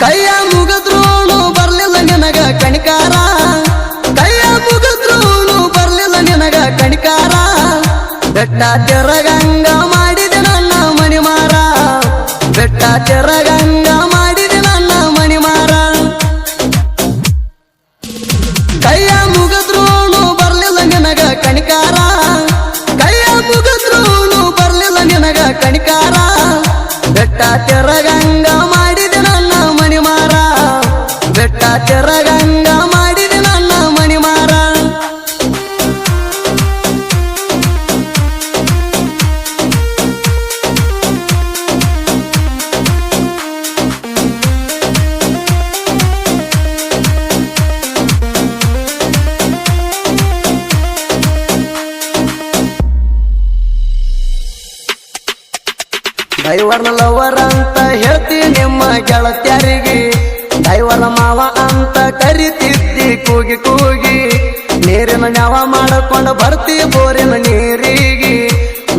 ಕೈಯ ಮುಗಿದ್ರೂನು ಬರ್ಲಿಲ್ಲ ನಿನಗ ಕಣಿಕಾರ, ಕೈಯ ಮುಗಿದ್ರೂನು ಬರ್ಲಿಲ್ಲ ನಿನಗ ಕಣಿಕಾರ. ಬೆಟ್ಟ ತೆರಗಂಗ ಮಾಡಿದೆ ನನ್ನ ಮಣಿಮಾರ, ಬೆಟ್ಟ ತೆರಗಂಗ ಮಾಡಿದೆ ನನ್ನ ಮಣಿಮಾರ. ಕೈಯ ಮುಗಿದ್ರೂನು ಬರ್ಲಿಲ್ಲ ನಿನಗ ಕಣಿಕಾರ, ಕೈಯ ಮುಗಿದ್ರೂನು ಬರ್ಲಿಲ್ಲ ನಿನಗ ಕಣಿಕಾರ. ಬೆಟ್ಟ ತೆರಗಂಗ ಮಾಡಿದೆ ನನ್ನ ಮಣಿಮಾರ, ಬೆಟ್ಟ ತೆರಗಂಗ ಮಾಡಿದೆ ನನ್ನ ಮಣಿಮಾರ. ಡೈವರ್ನ ಲವರ್ ಅಂತ ಹೇಳ್ತಿ ನಿಮ್ಮ ಗೆಳತ್ಯಾರಿಗೆ, ಡೈವರ್ ಮಾವ ಅಂತ ಕರಿತಿದ್ದಿ ಕೂಗಿ ಕೂಗಿ. ನೀರಿನ ನ್ಯಾವ ಮಾಡಿಕೊಂಡು ಬರ್ತಿ ಬೋರಿನ ನೀರಿಗೆ,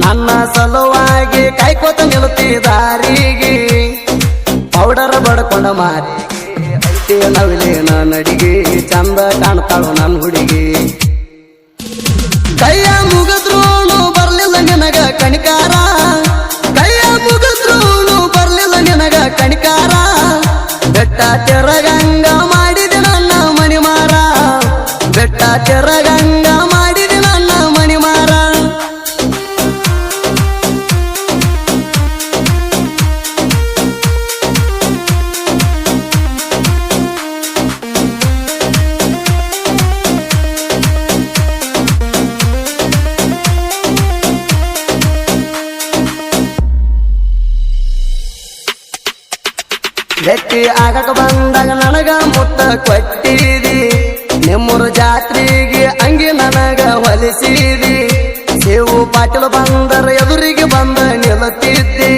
ನನ್ನ ಸಲುವಾಗಿ ಕಾಯ್ಕೋತ ನಿಲ್ತಿ ದಾರಿಗೆ. ಪೌಡರ್ ಬಡ್ಕೊಂಡ ಮಾರಿಗೆ ಐತಿ ನವಿಲೇನ ನಡಿಗೆ, ಚಂದ ಕಾಣ್ತಾಳು ನನ್ನ ಹುಡುಗಿ. ಕೈಯ ಮುಗಿದ್ರೂನು ಬರ್ಲಿಲ್ಲ ನಿನಗ ಕಣಿಕಾರ, ಕೈಯ ಮುಗಿದ್ರೂನು ಬರ್ಲಿಲ್ಲ ನಿನಗ ಕಣಿಕಾರ. ಬೆಟ್ಟ ತೆರಗಂಗ ಮಾಡಿದೆ ನನ್ನ ಮಣಿಮಾರ, ಬೆಟ್ಟ ತೆರಗಂಗ ಮಾಡಿದೆ ನನ್ನ ಮಣಿಮಾರ. ಗಟ್ಟಿ ಆಗಕ ಬಂದಾಗ ನನಗ ಮುತ್ತ ಕೊಟ್ಟಿದಿ, ನಿಮ್ಮೂರು ಜಾತ್ರೆಗೆ ಅಂಗಿ ನನಗ ಹೊಲಿಸಿದಿ. ಸೇವು ಪಾಟೀಲ್ ಬಂದರ ಎದುರಿಗೆ ಬಂದ ನಿಲ್ಲುತ್ತಿದ್ದಿ,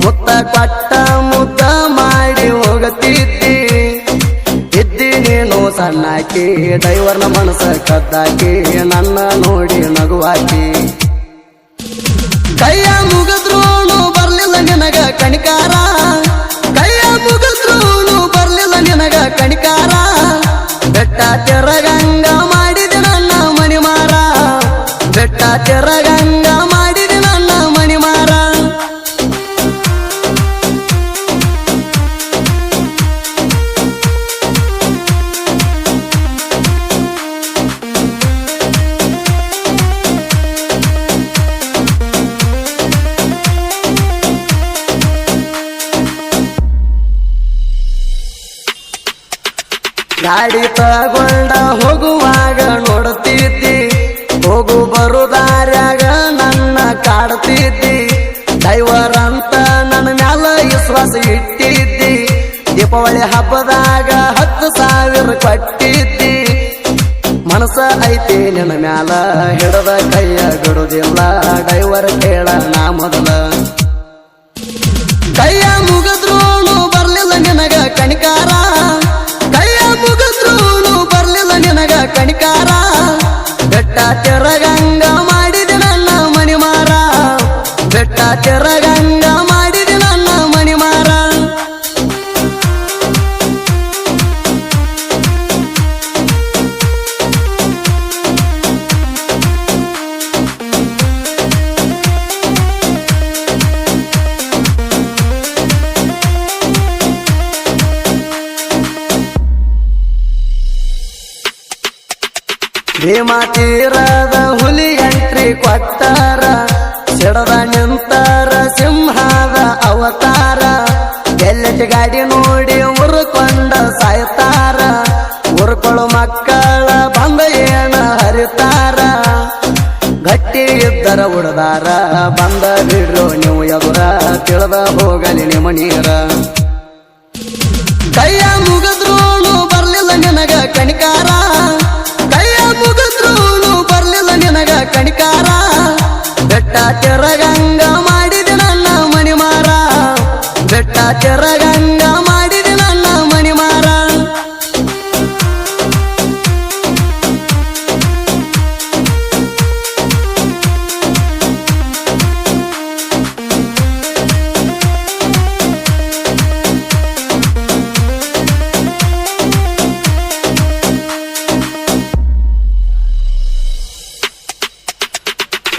ಮುತ್ತ ಕೊಟ್ಟ ಮುದ್ದ ಮಾಡಿ ಹೋಗುತ್ತಿದ್ದಿ. ಇದ್ದಿ ನೀನು ಸಣ್ಣಾಕಿ, ಡೈವರ್ನ ಮನಸ್ಸ ಕದ್ದಾಕಿ, ನನ್ನ ನೋಡಿ ನಗುವಾಕಿ. ಕೈಯ ಮುಗಿದ್ರೂನು ಬರ್ಲಿಲ್ಲ ನಿನಗ ಕಣಿಕಾರ, ಕೈಯ ಮುಗಿದ್ರೂನು ಬರ್ಲಿಲ್ಲ ನಿನಗ ಕಣಿಕಾರ. ಬೆಟ್ಟ ತೆರಗಂಗ ಮಾಡಿದೆ ನನ್ನ ಮಣಿಮಾರ, ಬೆಟ್ಟ ತೆರಗಂಗ ಮಾಡಿದೆ ನನ್ನ ಮಣಿಮಾರ. ಗಾಡಿ ತಗೊಂಡ ಹೋಗುವಾಗ ನೋಡುತ್ತಿದ್ದಿ, ಹೋಗು ಬರುದಾರ್ಯಾಗ ನನ್ನ ಕಾಡ್ತಿದ್ದಿ. ಡೈವರ್ ಅಂತ ನನ್ನ ಮ್ಯಾಲ ವಿಶ್ವಾಸ ಇಟ್ಟಿದ್ದಿ, ದೀಪಾವಳಿ ಹಬ್ಬದಾಗ 10,000 ಕೊಟ್ಟಿದ್ದಿ. ಮನಸ್ಸ ಐತಿ ನಿನ್ನ ಮ್ಯಾಲ ಹಿಡದ ಕೈಯ ಬಿಡುದಿಲ್ಲ, ಡೈವರ್ ಕೇಳ ನಾ ಮೊದಲ. ಕೈಯ ಮುಗಿದ್ರೂನು ಬರ್ಲಿಲ್ಲ ನಿನಗ ಕಣಿಕಾರ, ಕೈಯ ಮುಗಿದ್ರೂನು ಬರ್ಲಿಲ್ಲ ನಿನಗ ಕಣಿಕಾರ. ಬೆಟ್ಟ ತೆರಗಂಗ ಮಾಡಿದೆ ನನ್ನ ಮಣಿಮಾರ, ಬೆಟ್ಟ ತೆರಗಂಗ ಮಾಡಿದೆ ನನ್ನ ಮಣಿಮಾರ. ಭೀಮಾ ತೀರದ ಹುಲಿ ಎಂಟ್ರಿ ಕೊಟ್ಟಾರ, ಸಿಡದ ನಿಂತಾರ ಸಿಂಹದ ಅವತಾರ. ಎಲ್ಲೆಟ್ ಗಾಡಿ ನೋಡಿ ಉರ್ಕೊಂಡ ಸಾಯ್ತಾರ, ಉರ್ಕೊಳ್ಳೋ ಮಕ್ಕಳ ಬಂದ ಏನ ಹರಿತಾರ. ಗಟ್ಟಿ ಇದ್ದರ ಉಡದಾರ ಬಂದ ಬಿಡ್ರು ನೀವು ಎದುರ, ತಿಳಿದ ಹೋಗಲಿ ನಿಮ್ಮ ನೀರ. ಕೈಯ ಮುಗಿದ್ರೂನು ಬರ್ಲಿಲ್ಲ ನಿನಗ ಕಣಿಕಾರ, ಕೈಯ ಮುಗಿದ್ರೂನು ಬರ್ಲಿಲ್ಲ ನಿನಗ ಕಣಿಕಾರ. ಬೆಟ್ಟ ತೆರಗಂಗ ಮಾಡಿದೆ ನನ್ನ ಮಣಿಮಾರ, ಬೆಟ್ಟ ತೆರಗಂಗ ಮಾಡಿದೆ ನನ್ನ ಮಣಿಮಾರ.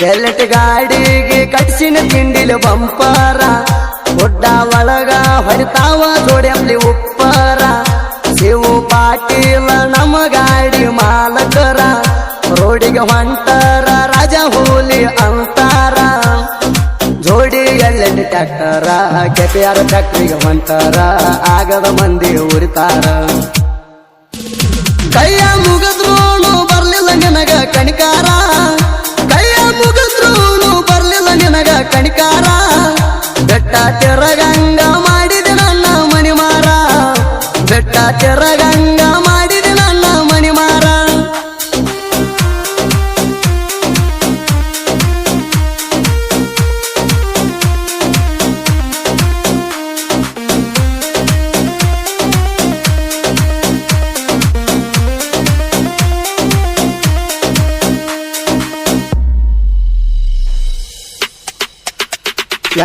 ಎಲ್ಲೆಟ್ ಗಾಡಿಗೆ ಕಟ್ಸಿನ ತಿಂಡಿಲು ಬಂಪರ ಗುಡ್ಡ ಒಳಗ ಹೊರಿತಾವ ಜೋಡ್ಯಂಬ್ಲಿ ಉಪ್ಪರ ಶಿವು ಪಾಟೀಲ ನಮ್ಮ ಗಾಡಿ ಮಾಲಕರ ರೋಡಿಗೆ ಹೊಂಟರ ರಾಜ ಹೂಲಿ ಅಂತಾರ ಜೋಡಿ ಎಲ್ಲೆಂದು ಟ್ಯಾಕ್ಟರ ಕೆಪಿಆರ್ ಫ್ಯಾಕ್ಟ್ರಿಗೆ ಹೊಂಟಾರ ಆಗದ ಮಂದಿ ಉರಿತಾರ ಕೈಯ ಮುಗಿದ್ರೂನು ಬರ್ಲಿಲ್ಲ ನಿನಗ ಕಣಿಕಾರ ಕೈಯ ಮುಗಿದ್ರೂನು ಬರ್ಲಿಲ್ಲ ನಿನಗ ಕಣಿಕಾರ ಬೆಟ್ಟ ತೆರಗಂಗ ಮಾಡಿದೆ ನನ್ನ ಮಣಿಮಾರ ಬೆಟ್ಟ ತೆರಗಂಗ ಮಾಡಿದೆ ನನ್ನ ಮಣಿಮಾರ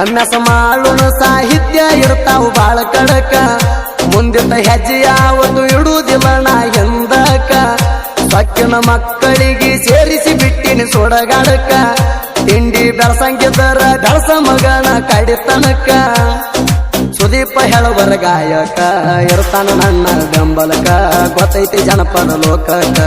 ಎಮ್ಮೆಸ ಮಾಡೋಣ ಸಾಹಿತ್ಯ ಇರ್ತಾವು ಬಾಳ ಕಡಕ ಮುಂದಿನ ಹೆಜ್ಜೆ ಯಾವತ್ತು ಇಡುವುದಿಲ್ಲ ನಾ ಹಿಂದಕ ಸಕ್ಕಿನ ಮಕ್ಕಳಿಗೆ ಸೇರಿಸಿ ಬಿಟ್ಟಿನಿ ಸೊಡಗಾಡಕ ತಿಂಡಿ ಬೆಳಸಂಗಿದ್ದರ ಬೆಳಸ ಮಗನ ಕಡಿತನಕ ಸುದೀಪ ಹೇಳುವರ ಗಾಯಕ ಇರ್ತಾನ ನನ್ನ ಬೆಂಬಲಕ ಗೊತ್ತೈತಿ ಜನಪದ ಲೋಕಕ